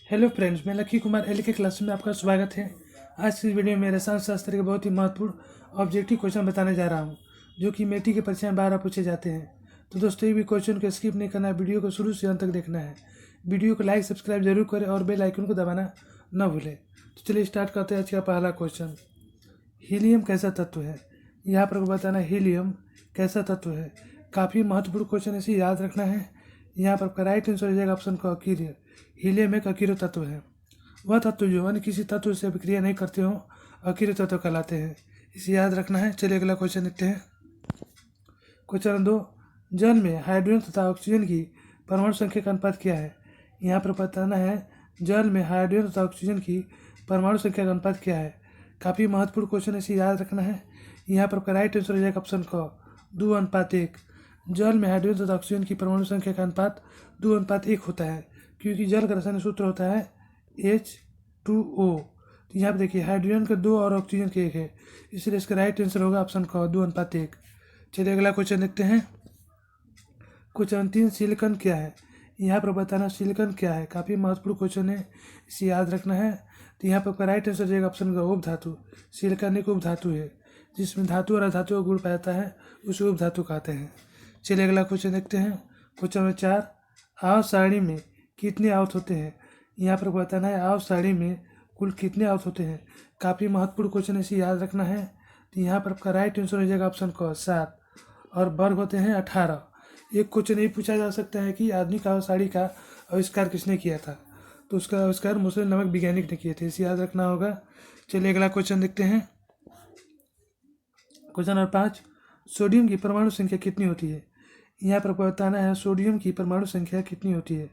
Hello friends, मैं lucky Kumar L के class में आपका स्वागत है। आज की वीडियो में रसायन शास्त्र के बहुत ही महत्वपूर्ण ऑब्जेक्टिव क्वेश्चन बताने जा रहा हूं, जो कि मेटी के परीक्षा में 12 पूछे जाते हैं। तो दोस्तों, ये भी क्वेश्चन को स्किप नहीं करना है, वीडियो को शुरू से अंत तक देखना है। वीडियो को लाइक सब्सक्राइब जरूर करें और बेल आइकन को दबाना न भूलें। तो चलिए स्टार्ट करते हैं आज का पहला क्वेश्चन। हीलियम कैसा तत्व है? यहाँ पर बताना हीलियम कैसा तत्व है। काफ़ी महत्वपूर्ण क्वेश्चन है, इसे याद रखना है। यहाँ पर राइट आंसर हो जाएगा ऑप्शन का अकीर्य। हीलियम एक अकीर्य तत्व है। वह तत्व जो अन्य किसी तत्व से अभिक्रिया नहीं करते हो अकीर्य तत्व कहलाते हैं। इसे याद रखना है। चलिए अगला क्वेश्चन देखते हैं। क्वेश्चन 2, जल में हाइड्रोजन तथा ऑक्सीजन की परमाणु संख्या का अनुपात क्या है? यहाँ पर बताना है जल में हाइड्रोजन तथा ऑक्सीजन की परमाणु संख्या का अनुपात क्या है। काफ़ी महत्वपूर्ण क्वेश्चन है, इसे याद रखना है। यहाँ पर राइट आंसर हो जाएगा ऑप्शन क 2:1। जल में हाइड्रोजन तथा ऑक्सीजन की परमाणु संख्या का अनुपात 2:1 होता है, क्योंकि जल का रासायनिक सूत्र होता है H2O। तो यहाँ पर देखिए हाइड्रोजन का 2 और ऑक्सीजन के 1 है, इसलिए इसका राइट आंसर होगा ऑप्शन क 2:1। चलिए अगला क्वेश्चन देखते हैं। क्वेश्चन 3, सिलिकॉन क्या है? यहाँ पर बताना सिलिकॉन क्या है। काफ़ी महत्वपूर्ण क्वेश्चन है, इसे याद रखना है। तो यहाँ पर राइट आंसर जाएगा ऑप्शन का उपधातु। सिलिकॉन एक उपधातु है, जिसमें धातु और अधातु का गुण पाया जाता है, उसे उपधातु कहते हैं। चलिए अगला क्वेश्चन देखते हैं। क्वेश्चन नंबर 4, आव सारणी में कितने आवर्त होते हैं? यहाँ पर बताना है आव सारणी में कुल कितने आवर्त होते हैं। काफ़ी महत्वपूर्ण क्वेश्चन है, इसे याद रखना है। तो यहाँ पर आपका राइट आंसर हो जाएगा ऑप्शन क 7 और वर्ग होते हैं 18। एक क्वेश्चन ये पूछा जा सकता है कि आधुनिक आव सारणी का आविष्कार किसने किया था? तो उसका आविष्कार मुस्लिम नामक वैज्ञानिक ने किए थे, इसे याद रखना होगा। चलिए अगला क्वेश्चन देखते हैं। क्वेश्चन नंबर 5, सोडियम की परमाणु संख्या कितनी होती है? यहाँ पर बताना है सोडियम की परमाणु संख्या कितनी होती है।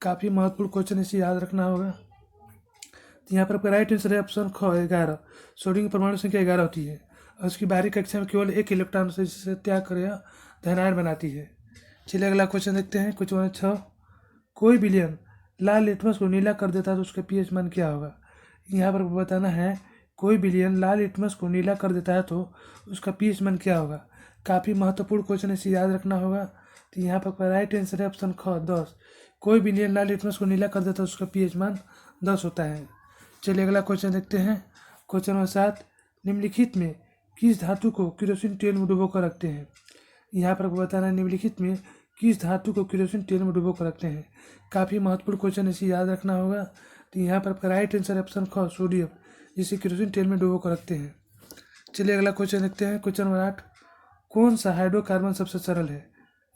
काफ़ी महत्वपूर्ण क्वेश्चन, इसे याद रखना होगा। तो यहाँ पर राइट आंसर है ऑप्शन ख 11। सोडियम की परमाणु संख्या 11 होती है और उसकी बाहरी कक्षा में केवल 1 इलेक्ट्रॉन से जिसे त्याग कर यह धनायन बनाती है। चलिए अगला क्वेश्चन देखते हैं। क्वेश्चन 6, कोई विलयन लाल लिटमस को नीला कर देता है तो उसका पीएच मान क्या होगा? यहाँ पर बताना है कोई विलयन लाल लिटमस को नीला कर देता है तो उसका पीएच मान क्या होगा। काफ़ी महत्वपूर्ण क्वेश्चन है, इसे याद रखना होगा। तो यहाँ पर राइट आंसर है ऑप्शन ख 10। कोई विलयन लाल लिटमस को नीला कर देता है तो उसका पीएच मान 10 होता है। चलिए अगला क्वेश्चन देखते हैं। क्वेश्चन नंबर 7, निम्नलिखित में किस धातु को केरोसिन तेल में डुबो कर रखते हैं? यहाँ पर बताना है निम्नलिखित में किस धातु को केरोसिन तेल में डुबो कर रखते हैं। काफ़ी महत्वपूर्ण क्वेश्चन, इसे याद रखना होगा। तो यहाँ पर राइट आंसर ऑप्शन ख सोडियम, जिसे केरोसिन तेल में डुबो कर रखते हैं। चलिए अगला क्वेश्चन देखते हैं। क्वेश्चन नंबर 8, कौन सा हाइड्रोकार्बन सबसे सरल है?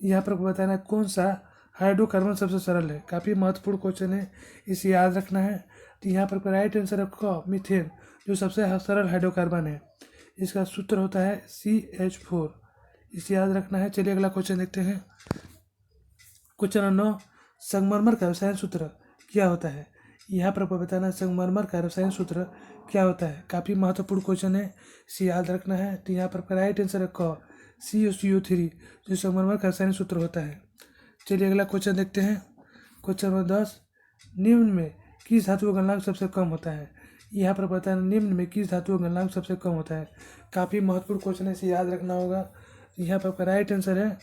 यहाँ पर बताना है कौन सा हाइड्रोकार्बन सबसे सरल है। काफ़ी महत्वपूर्ण क्वेश्चन है, इसे याद रखना है। तो यहाँ पर राइट आंसर है क मीथेन, जो सबसे सरल हाइड्रोकार्बन है। इसका सूत्र होता है CH4, इसे याद रखना है। चलिए अगला क्वेश्चन देखते हैं। क्वेश्चन नंबर 9, संगमरमर का रसायन सूत्र क्या होता है? यहाँ पर बताना संगमरमर का रसायन सूत्र क्या होता है। काफ़ी महत्वपूर्ण क्वेश्चन है, इसे याद रखना है। तो यहाँ पर राइट आंसर है क CuCO3, जो संगमरमर का रसायन सूत्र होता है। चलिए अगला क्वेश्चन देखते हैं। क्वेश्चन नंबर 10, निम्न में किस धातु का गलनांक सबसे कम होता है? यहाँ पर बताना निम्न में किस धातु का गलनांक सबसे कम होता है। काफ़ी महत्वपूर्ण क्वेश्चन है, इसे याद रखना होगा। यहाँ पर राइट आंसर है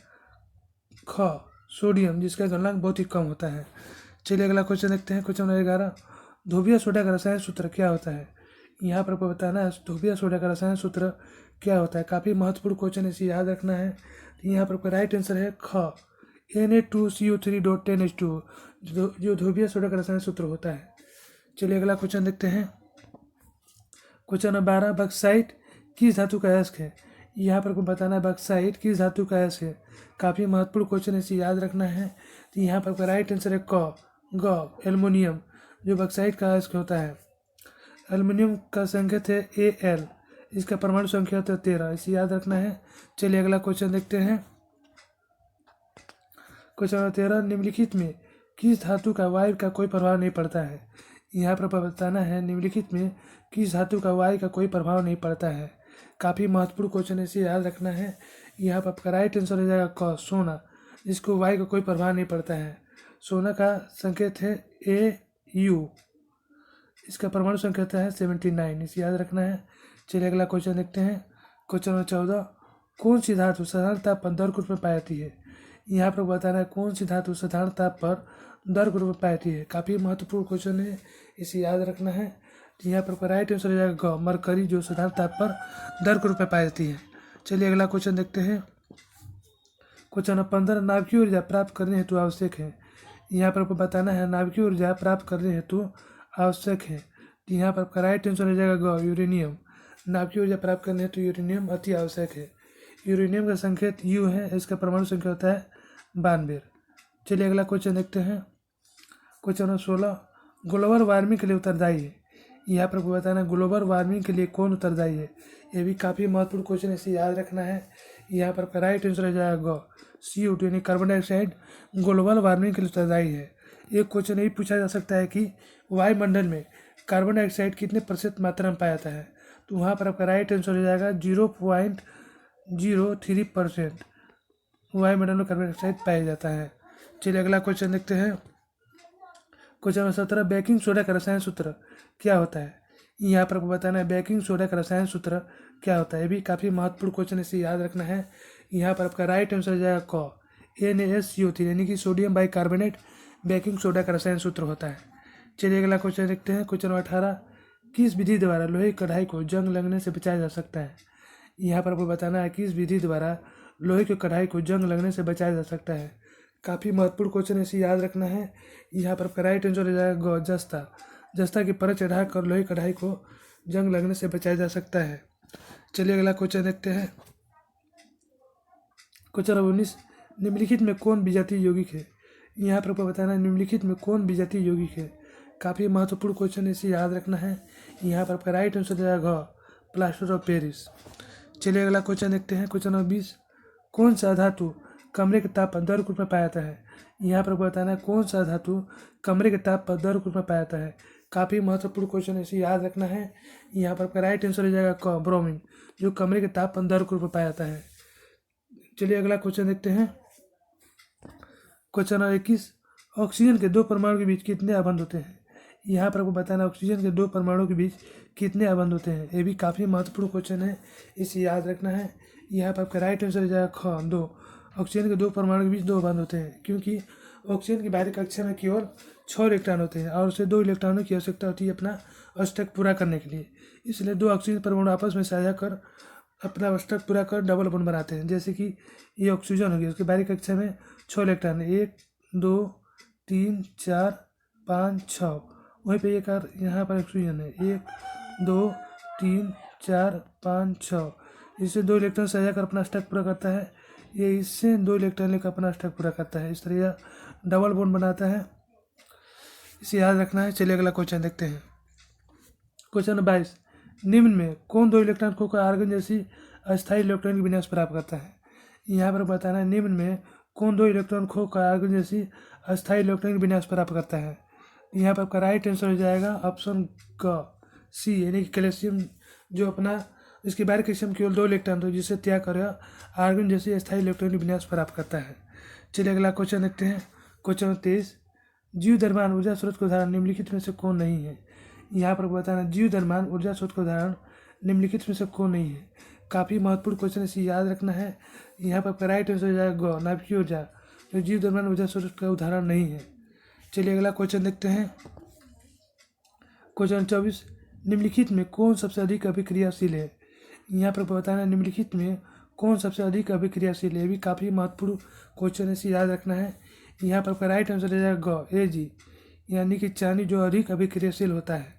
ख सोडियम, जिसका गलनांक बहुत ही कम होता है। चलिए अगला क्वेश्चन देखते हैं। क्वेश्चन नंबर 11, धोबिया सोडा का रसायन सूत्र क्या होता है? यहाँ पर बताना है धोबिया सोडा का रसायन सूत्र क्या होता है। काफ़ी महत्वपूर्ण क्वेश्चन है, इसे याद रखना है। यहाँ पर राइट आंसर है ख Na2CO3.10H2, जो धोबिया सोडा का रसायन सूत्र होता है। चलिए अगला क्वेश्चन देखते हैं। क्वेश्चन नंबर 12, बक्साइट किस धातु का अयस्क है? यहाँ पर बताना है बक्साइट किस धातु का अयस्क है। काफ़ी महत्वपूर्ण क्वेश्चन है, इसे याद रखना है। तो यहाँ पर राइट आंसर है ग एल्युमिनियम, जो बक्साइट का अयस्क होता है। एल्युमिनियम का संकेत है Al, इसका परमाणु संख्या होता है 13, इसे याद रखना है। चलिए अगला क्वेश्चन देखते हैं। क्वेश्चन नंबर 13, निम्नलिखित में किस धातु का वायु का कोई प्रभाव नहीं पड़ता है? यहाँ पर बताना है निम्नलिखित में किस धातु का वायु का कोई प्रभाव नहीं पड़ता है। काफ़ी महत्वपूर्ण क्वेश्चन है, इसे याद रखना है। यहाँ पर आपका राइट आंसर हो जाएगा क सोना, जिसको वायु का कोई प्रभाव नहीं पड़ता है। सोना का संकेत है Au, इसका परमाणु संख्या होता है 79, इसे याद रखना है। चलिए अगला क्वेश्चन देखते हैं। क्वेश्चन नंबर 14, कौन सी धातु साधारण ताप पर द्रव रूप में पाई जाती है? यहाँ पर बताना है कौन सी धातु साधारण ताप पर दर के रूप में पाई जाती है। काफ़ी महत्वपूर्ण क्वेश्चन है, इसे याद रखना है। तो यहाँ पर राइट आंसर हो जाएगा ग, मरकरी, जो साधारण ताप पर दर के रूप में पाई जाती है। चलिए अगला क्वेश्चन देखते हैं। क्वेश्चन नंबर 15, नाभिकीय ऊर्जा प्राप्त करने हेतु आवश्यक है। यहाँ पर आपको बताना है नाभिकीय ऊर्जा प्राप्त करने हेतु आवश्यक है। तो यहाँ पर आपका राइट आंसर हो जाएगा ग, यूरेनियम। नाभिकीय ऊर्जा प्राप्त करने हेतु यूरेनियम अति आवश्यक है। यूरेनियम का संकेत यू है, इसका परमाणु संख्या होता है 92। चलिए अगला क्वेश्चन देखते हैं। क्वेश्चन नंबर 16, ग्लोबल वार्मिंग के लिए उत्तरदायी है। यहाँ पर आपको बताना है ग्लोबल वार्मिंग के लिए कौन उत्तरदायी है। ये भी काफ़ी महत्वपूर्ण क्वेश्चन है, इसे याद रखना है। यहाँ पर आपका राइट आंसर हो जाएगा ग, CO2 यानी कार्बन डाइऑक्साइड ग्लोबल वार्मिंग के लिए उत्तरदायी है। एक क्वेश्चन यही पूछा जा सकता है कि वायुमंडल में कार्बन डाइऑक्साइड कितने प्रतिशत मात्रा में पाया जाता है। तो वहाँ पर आपका राइट आंसर हो जाएगा 0.03% वायुमंडल में कार्बन डाइऑक्साइड पाया जाता है। चलिए अगला क्वेश्चन देखते हैं। क्वेश्चन नंबर 17, बेकिंग सोडा का रसायन सूत्र क्या होता है। यहाँ पर आपको बताना है बेकिंग सोडा का रसायन सूत्र क्या होता है। ये भी काफ़ी महत्वपूर्ण क्वेश्चन, इसे याद रखना है। यहाँ पर आपका राइट आंसर हो जाएगा क, NaSCO3 यानी कि सोडियम बाइकार्बोनेट बेकिंग सोडा का रसायन सूत्र होता है। चलिए अगला क्वेश्चन देखते हैं। क्वेश्चन नंबर 18, किस विधि द्वारा लोहे की कढ़ाई को जंग लगने से बचाया जा सकता है। यहाँ पर आपको बताना है किस विधि द्वारा लोहे की कढ़ाई को जंग लगने से बचाया जा सकता है। काफ़ी महत्वपूर्ण क्वेश्चन है, इसे याद रखना है। यहाँ पर आपका राइट आंसर हो जाएगा ग, जस्ता। जस्ता की परत चढ़ाकर लोहे की कढ़ाई को जंग लगने से बचाया जा सकता है। चलिए अगला क्वेश्चन देखते हैं। क्वेश्चन नंबर 19, निम्नलिखित में कौन विजातीय यौगिक है। यहाँ पर आपको बताना है निम्नलिखित में कौन विजातीय यौगिक है। काफ़ी महत्वपूर्ण क्वेश्चन है, इसे याद रखना है। यहाँ पर आपका राइट आंसर हो जाएगा घ, प्लास्टर ऑफ पेरिस। चलिए अगला क्वेश्चन देखते हैं। क्वेश्चन नंबर 20, कौन सा धातु कमरे के ताप पर दर के रूप में पाया जाता है। यहाँ पर बताना है कौन सा धातु कमरे के ताप पर दर के रूप में पाया जाता है। काफ़ी महत्वपूर्ण क्वेश्चन है, इसे याद रखना है। यहाँ पर आपका राइट आंसर हो जाएगा क, ब्रोमीन, जो कमरे के ताप पर दर के रूप में पाया जाता है। चलिए अगला क्वेश्चन देखते हैं। क्वेश्चन नंबर 21, ऑक्सीजन के दो परमाणु के बीच कितने आबंध होते हैं। यहाँ पर आपको बताना है ऑक्सीजन के दो परमाणु के बीच कितने आबंध होते हैं। ये भी काफ़ी महत्वपूर्ण क्वेश्चन है, इसे याद रखना है। यहाँ पर आपका राइट आंसर हो जाएगा ख, 2। ऑक्सीजन के दो परमाणु के बीच 2 आबंध होते हैं, क्योंकि ऑक्सीजन की बाहरी कक्षा में केवल 6 इलेक्ट्रॉन होते हैं और उसे 2 इलेक्ट्रॉनों की आवश्यकता होती है अपना अष्टक पूरा करने के लिए। इसलिए 2 ऑक्सीजन परमाणु आपस में साझा कर अपना अष्टक पूरा कर डबल बॉन्ड बनाते हैं। जैसे कि ये ऑक्सीजन होगी, उसकी बाहरी कक्षा में 6 इलेक्ट्रॉन है, 1 2 3 4 5 6। वहीं पे एक और यहाँ पर ऑक्सीजन है, 1 2 3 4 5 6। इससे 2 इलेक्ट्रॉन साझा कर अपना अष्टक पूरा करता है। ये इससे 2 इलेक्ट्रॉन लेकर अपना अष्टक पूरा करता है। इस तरह यह डबल बॉन्ड बनाता है, इसे याद रखना है। चलिए अगला क्वेश्चन देखते हैं। क्वेश्चन 22, निम्न में कौन 2 इलेक्ट्रॉन खोकर आर्गन जैसी अस्थायी इलेक्ट्रॉन की विन्यास प्राप्त करता है। यहाँ पर बताना है निम्न में कौन 2 इलेक्ट्रॉन खोकर आर्गन जैसी अस्थायी इलेक्ट्रॉन की विन्यास प्राप्त करता है। यहाँ पर आपका राइट आंसर हो जाएगा ऑप्शन क, C यानी कि कैल्शियम, जो अपना इसके बाहरी कक्षा में केवल 2 इलेक्ट्रॉन तो जिससे त्याग कर आर्गन जैसी अस्थायी इलेक्ट्रॉन की विन्यास प्राप्त करता है। चलिए अगला क्वेश्चन देखते हैं। क्वेश्चन 23, जीव द्रव्यमान ऊर्जा स्रोत का उदाहरण निम्नलिखित में से कौन नहीं है। यहाँ पर बताना जीव द्रव्यमान ऊर्जा स्रोत का उदाहरण निम्नलिखित में से कौन नहीं है। काफ़ी महत्वपूर्ण क्वेश्चन, इसे याद रखना है। यहाँ पर आपका राइट आंसर हो जाएगा ग, नाभिकीय ऊर्जा, जो जीव द्रव्यमान ऊर्जा स्रोत का उदाहरण नहीं है। चलिए अगला क्वेश्चन देखते हैं। क्वेश्चन 24, निम्नलिखित में कौन सबसे अधिक अभिक्रियाशील है। यहाँ पर बताना है निम्नलिखित में कौन सबसे अधिक अभिक्रियाशील है। ये भी काफ़ी महत्वपूर्ण क्वेश्चन है, इसे याद रखना है। यहाँ पर आपका राइट आंसर हो जाएगा ग, Ag, यानी कि चांदी जो अधिक अभिक्रियाशील होता है।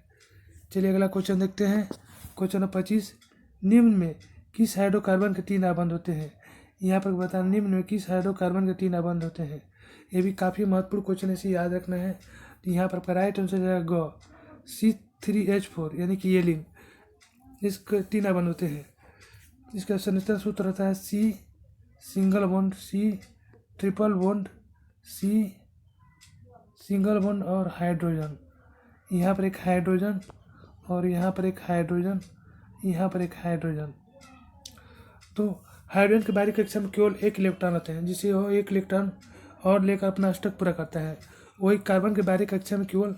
चलिए अगला क्वेश्चन देखते हैं। क्वेश्चन 25, निम्न में किस हाइड्रोकार्बन के 3 आबंध होते हैं। यहाँ पर बताना निम्न में किस हाइड्रोकार्बन के 3 आबंध होते हैं। ये भी काफ़ी महत्वपूर्ण क्वेश्चन है, इसे याद रखना है। यहाँ पर आपका राइट आंसर हो जाएगा ग, C3H4 यानी कि एलिन, इसके 3 आबंध होते हैं। इसका संरचना सूत्र रहता है C single bond, C triple bond, C single bond और हाइड्रोजन। यहाँ पर एक हाइड्रोजन और यहाँ पर एक हाइड्रोजन, यहाँ पर एक हाइड्रोजन। तो हाइड्रोजन के बाहरी कक्षा में केवल 1 इलेक्ट्रॉन होते हैं, जिसे वो 1 इलेक्ट्रॉन और लेकर अपना अष्टक पूरा करता है। वही कार्बन के बाहरी कक्षा में केवल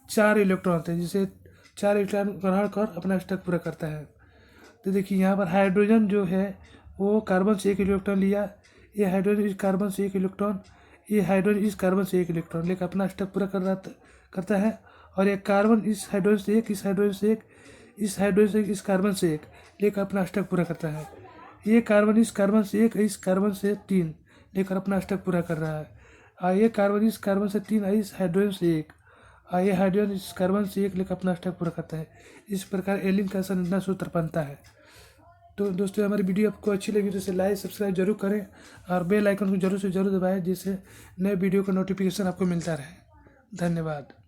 4 इलेक्ट्रॉन होते हैं, जिसे 4 इलेक्ट्रॉन ग्रहण कर अपना अष्टक पूरा करता है। तो देखिए यहाँ पर हाइड्रोजन जो है वो कार्बन से 1 इलेक्ट्रॉन लिया, ये हाइड्रोजन इस कार्बन से 1 इलेक्ट्रॉन, ये हाइड्रोजन इस कार्बन से एक इलेक्ट्रॉन लेकर अपना स्टेप पूरा करता है, और एक कार्बन इस हाइड्रोजन से एक, इस हाइड्रोजन से एक, इस हाइड्रोजन से एक, इस कार्बन से एक लेकर अपना स्टेप पूरा करता है। ये कार्बन इस कार्बन से एक, इस कार्बन से 3 लेकर अपना स्टेप पूरा कर रहा है। ये कार्बन इस कार्बन से 3, इस हाइड्रोजन से एक, ये हाइड्रोजन इस कार्बन से एक लेकर अपना स्टेप पूरा करता है। इस प्रकार एल्कीन का संरचना सूत्र बनता है। तो दोस्तों हमारी वीडियो आपको अच्छी लगी तो इसे लाइक सब्सक्राइब जरूर करें और बेल आइकन को जरूर से जरूर दबाएं, जिससे नए वीडियो का नोटिफिकेशन आपको मिलता रहे। धन्यवाद।